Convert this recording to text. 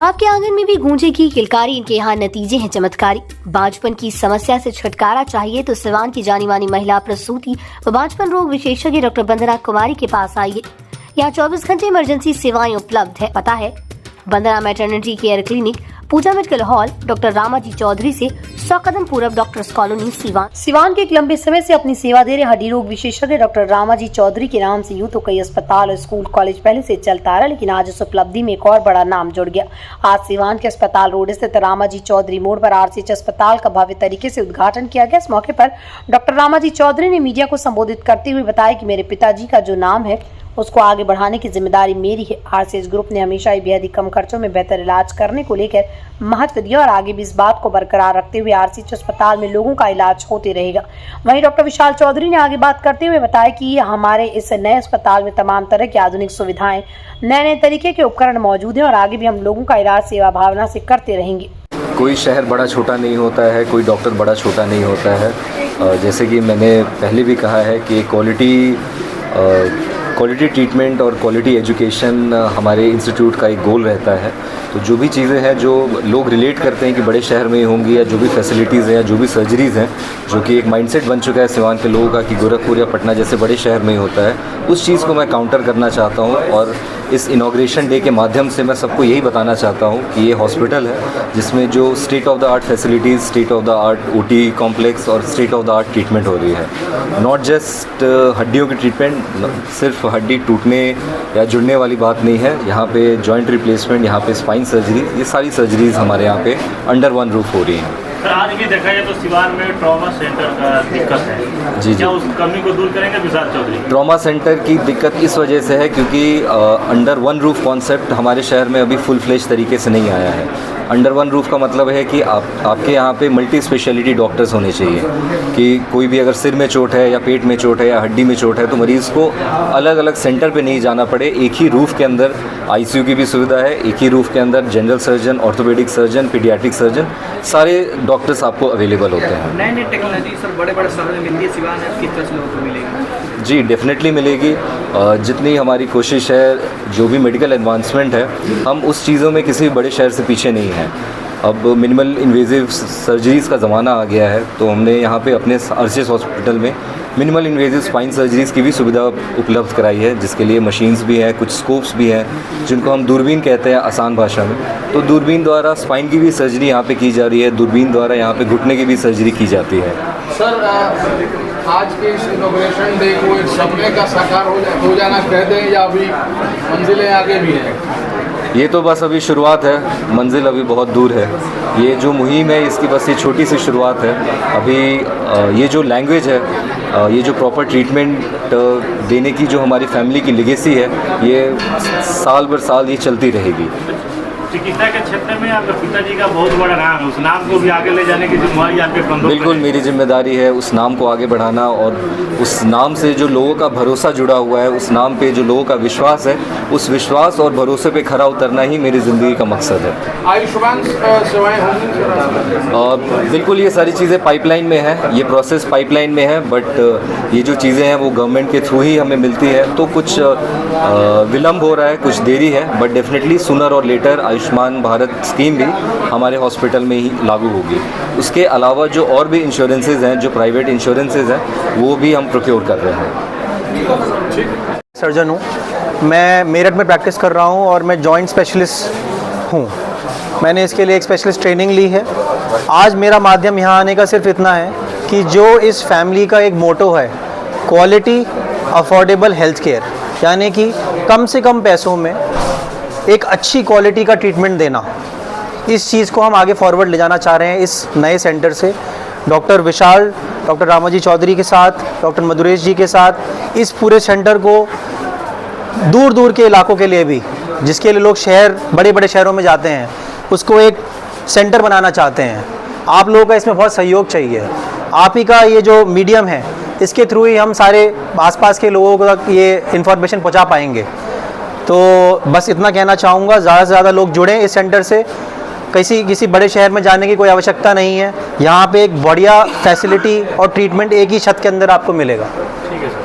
आपके आंगन में भी गूंजेगी किलकारी, इनके यहाँ नतीजे हैं चमत्कारी। बांझपन की समस्या से छुटकारा चाहिए तो सिवान की जानी मानी महिला प्रसूति व बांझपन रोग विशेषज्ञ डॉक्टर वंदना कुमारी के पास आइए। यहाँ 24 घंटे इमरजेंसी सेवाएं उपलब्ध है। पता है Vandana maternity care clinic, Pooja medical hall, doctor Ramaji Chaudhary से 100 कदम पूरब डॉक्टर्स कॉलोनी सिवान। सिवान के एक लंबे समय से अपनी सेवा दे रहे हड्डी रोग विशेषज्ञ डॉक्टर रामाजी चौधरी के नाम से यूं तो कई अस्पताल और स्कूल कॉलेज पहले से चलता रहा, लेकिन आज इस उपलब्धि में एक और बड़ा नाम जुड़ गया। आज सिवान के अस्पताल रोड स्थित रामाजी चौधरी मोड़ पर RCH अस्पताल का भव्य तरीके से उद्घाटन किया गया। इस मौके पर डॉक्टर रामाजी चौधरी ने मीडिया को संबोधित करते हुए बताया कि मेरे पिताजी का जो नाम है उसको आगे बढ़ाने की जिम्मेदारी मेरी है। RCH ग्रुप ने हमेशा ही बेहद ही कम खर्चों में बेहतर इलाज करने को लेकर महत्व दिया और आगे भी इस बात को बरकरार रखते हुए RCH अस्पताल में लोगों का इलाज होते रहेगा। वहीं डॉक्टर विशाल चौधरी ने आगे बात करते हुए बताया कि हमारे इस नए अस्पताल में तमाम तरह की आधुनिक सुविधाएं, नए नए तरीके के उपकरण मौजूद हैं और आगे भी हम लोगों का इलाज सेवा भावना से करते रहेंगे। कोई शहर बड़ा छोटा नहीं होता है, कोई डॉक्टर बड़ा छोटा नहीं होता है। जैसे कि मैंने पहले भी कहा है कि क्वालिटी ट्रीटमेंट और क्वालिटी एजुकेशन हमारे इंस्टीट्यूट का एक गोल रहता है। तो जो भी चीज़ें हैं जो लोग रिलेट करते हैं कि बड़े शहर में ही होंगी, या जो भी फैसिलिटीज़ हैं या जो भी सर्जरीज़ हैं, जो कि एक माइंडसेट बन चुका है सिवान के लोगों का कि गोरखपुर या पटना जैसे बड़े शहर में ही होता है, उस चीज़ को मैं काउंटर करना चाहता हूँ। और इस इनॉग्रेशन डे के माध्यम से मैं सबको यही बताना चाहता हूँ कि ये हॉस्पिटल है जिसमें जो state of the art facilities, state of the art OT complex और state of the art treatment हो रही है। नॉट जस्ट हड्डियों की ट्रीटमेंट, सिर्फ हड्डी टूटने या जुड़ने वाली बात नहीं है। यहाँ पे जॉइंट रिप्लेसमेंट, यहाँ पे स्पाइन सर्जरी, ये सारी सर्जरीज़ हमारे यहाँ पे अंडर वन रूफ हो रही हैं। सर, आज भी देखा जाए तो सिवान में ट्रॉमा सेंटर का दिक्कत है। जी, क्या उस कमी को दूर करेंगे विशाल चौधरी? ट्रॉमा सेंटर की दिक्कत इस वजह से है क्योंकि अंडर वन रूफ कॉन्सेप्ट हमारे शहर में अभी फुल फ्लेज तरीके से नहीं आया है। अंडर वन रूफ का मतलब है कि आपके यहाँ पे मल्टी स्पेशलिटी डॉक्टर्स होने चाहिए कि कोई भी अगर सिर में चोट है या पेट में चोट है या हड्डी में चोट है तो मरीज़ को अलग अलग सेंटर पे नहीं जाना पड़े। एक ही रूफ के अंदर ICU की भी सुविधा है, एक ही रूफ के अंदर general surgeon, orthopaedic surgeon, paediatric surgeon, सारे डॉक्टर्स आपको अवेलेबल होते हैं। नई नई टेक्नोलॉजी सर बड़े शहरों में मिलती है, सिवान है किस तरह से लोगों को मिलेगी? जी, डेफिनेटली मिलेगी। जितनी हमारी कोशिश है, जो भी मेडिकल एडवांसमेंट है, हम उस चीज़ों में किसी बड़े शहर से पीछे नहीं हैं। अब मिनिमल इन्वेजिव सर्जरीज़ का ज़माना आ गया है, तो हमने यहाँ पे अपने RCH हॉस्पिटल में मिनिमल इन्वेजिव स्पाइन सर्जरीज़ की भी सुविधा उपलब्ध कराई है, जिसके लिए मशीन्स भी हैं, कुछ स्कोप्स भी हैं जिनको हम दूरबीन कहते हैं आसान भाषा में। तो दूरबीन द्वारा स्पाइन की भी सर्जरी यहाँ पे की जा रही है, दूरबीन द्वारा यहाँ पे घुटने की भी सर्जरी की जाती है। सर, आज के इस इनॉग्रेशन डे को एक सपने का साकार हो जाना कह दें या अभी मंजिलें आगे भी हैं? ये तो बस अभी शुरुआत है, मंजिल अभी बहुत दूर है। ये जो मुहिम है इसकी बस ये छोटी सी शुरुआत है। अभी ये जो लैंग्वेज है, ये जो प्रॉपर ट्रीटमेंट देने की जो हमारी फैमिली की लेगेसी है, ये साल भर साल ये चलती रहेगी। चिकित्सा के क्षेत्र में आपके पिताजी का बहुत बड़ा नाम है, उस नाम को भी आगे ले जाने की जिम्मेदारी आपके कंधों पर है। बिल्कुल मेरी जिम्मेदारी है उस नाम को आगे बढ़ाना, और उस नाम से जो लोगों का भरोसा जुड़ा हुआ है, उस नाम पे जो लोगों का विश्वास है, उस विश्वास और भरोसे पे खरा उतरना ही मेरी ज़िंदगी का मकसद है। आयुष्मान सेवाएं होंगी? बिल्कुल, ये सारी चीज़ें पाइपलाइन में है, ये प्रोसेस पाइपलाइन में है, बट ये जो चीज़ें हैं वो गवर्नमेंट के थ्रू ही हमें मिलती है। तो कुछ विलम्ब हो रहा है, कुछ देरी है, बट डेफिनेटली सूनर और लेटर आयुष्मान भारत स्कीम भी हमारे हॉस्पिटल में ही लागू होगी। उसके अलावा जो और भी इंश्योरेंसेज हैं, जो प्राइवेट इंश्योरेंसेज हैं, वो भी हम प्रोक्योर कर रहे हैं। सर्जन हूँ मैं, मेरठ में प्रैक्टिस कर रहा हूँ और मैं जॉइंट स्पेशलिस्ट हूँ। मैंने इसके लिए एक स्पेशलिस्ट ट्रेनिंग ली है। आज मेरा माध्यम यहाँ आने का सिर्फ इतना है कि जो इस फैमिली का एक मोटो है, क्वालिटी अफोर्डेबल हेल्थ केयर, यानी कि कम से कम पैसों में एक अच्छी क्वालिटी का ट्रीटमेंट देना, इस चीज़ को हम आगे फॉरवर्ड ले जाना चाह रहे हैं इस नए सेंटर से। डॉक्टर विशाल, डॉक्टर रामाजी चौधरी के साथ, डॉक्टर मधुरेश जी के साथ इस पूरे सेंटर को दूर दूर के इलाकों के लिए भी, जिसके लिए लोग बड़े बड़े शहरों में जाते हैं, उसको एक सेंटर बनाना चाहते हैं। आप लोगों का इसमें बहुत सहयोग चाहिए। आप ही का ये जो मीडियम है, इसके थ्रू ही हम सारे आसपास के लोगों तक ये इन्फॉर्मेशन पहुंचा पाएंगे। तो बस इतना कहना चाहूँगा, ज़्यादा से ज़्यादा लोग जुड़ें इस सेंटर से। किसी बड़े शहर में जाने की कोई आवश्यकता नहीं है। यहाँ पे एक बढ़िया फैसिलिटी और ट्रीटमेंट एक ही छत के अंदर आपको मिलेगा। ठीक है सर।